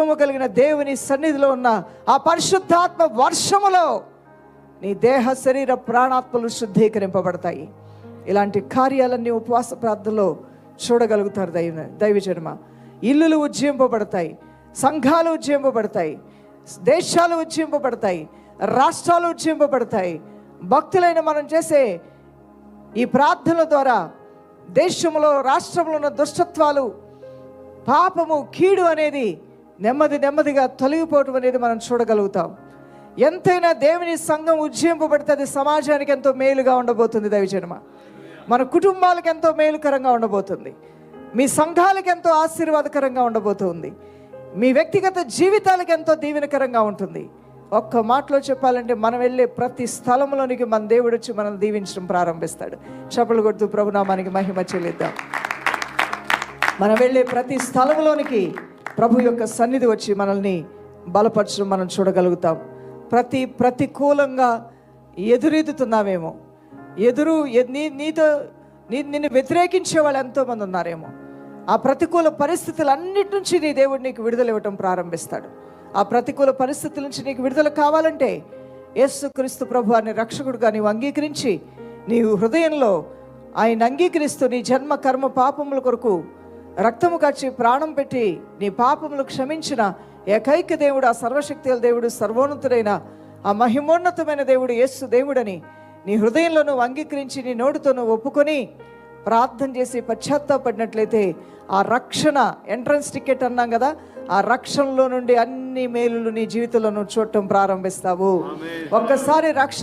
కలిగిన దేవుని సన్నిధిలో ఉన్న ఆ పరిశుద్ధాత్మ వర్షములో నీ దేహ శరీర ప్రాణాత్మలు శుద్ధీకరింపబడతాయి. ఇలాంటి కార్యాలన్నీ ఉపవాస ప్రార్థనలో చూడగలుగుతారు దైవజన్మ. ఇల్లులు ఉజ్జింపబడతాయి, సంఘాలు ఉజ్జింపబడతాయి, దేశాలు ఉజ్జింపబడతాయి, రాష్ట్రాలు ఉజ్జింపబడతాయి. భక్తులైన మనం చేసే ఈ ప్రార్థనల ద్వారా దేశంలో రాష్ట్రంలో ఉన్న దుష్టత్వాలు, పాపము, కీడు అనేది నెమ్మదిగా తొలగిపోవటం అనేది మనం చూడగలుగుతాం. ఎంతైనా దేవుని సంఘం ఉజ్జీంపబడితే అది సమాజానికి ఎంతో మేలుగా ఉండబోతుంది దైవజన్మ. మన కుటుంబాలకు ఎంతో మేలుకరంగా ఉండబోతుంది. మీ సంఘాలకు ఎంతో ఆశీర్వాదకరంగా ఉండబోతుంది. మీ వ్యక్తిగత జీవితాలకు ఎంతో దీవెనకరంగా ఉంటుంది. ఒక్క మాటలో చెప్పాలంటే మనం వెళ్ళే ప్రతి స్థలంలోనికి మన దేవుడు వచ్చి మనల్ని దీవించడం ప్రారంభిస్తాడు. చప్పలు కొడుతూ ప్రభునామానికి మహిమ చెల్లిద్దాం. మనం వెళ్ళే ప్రతి స్థలంలోనికి ప్రభు యొక్క సన్నిధి వచ్చి మనల్ని బలపరచడం మనం చూడగలుగుతాం. ప్రతికూలంగా ఎదురెదుతున్నామేమో, నిన్ను వ్యతిరేకించే వాళ్ళు ఎంతోమంది ఉన్నారేమో. ఆ ప్రతికూల పరిస్థితులన్నిటి నుంచి నీ దేవుడు నీకు విడుదల ఇవ్వటం ప్రారంభిస్తాడు. ఆ ప్రతికూల పరిస్థితుల నుంచి నీకు విడుదల కావాలంటే యేసుక్రీస్తు ప్రభు అనే రక్షకుడుగా నీవు అంగీకరించి, నీవు హృదయంలో ఆయన అంగీకరిస్తూ నీ జన్మ కర్మ పాపముల కొరకు రక్తము కాచి ప్రాణం పెట్టి నీ పాపములు క్షమించిన ఏకైక దేవుడు, ఆ సర్వశక్తుల దేవుడు, సర్వోన్నతుడైన ఆ మహిమోన్నతమైన దేవుడు యేసు దేవుడని నీ హృదయంలో నువ్వు అంగీకరించి నీ నోటితో నువ్వు ఒప్పుకొని ప్రార్థన చేసి పశ్చాత్తాపడినట్లయితే ఆ రక్షణ ఎంట్రన్స్ టికెట్ అన్నాం కదా, ఆ రక్షణలో నుండి అన్ని మేలులు నీ జీవితంలో నువ్వు చూడటం ప్రారంభిస్తావు. ఒక్కసారి రక్షణ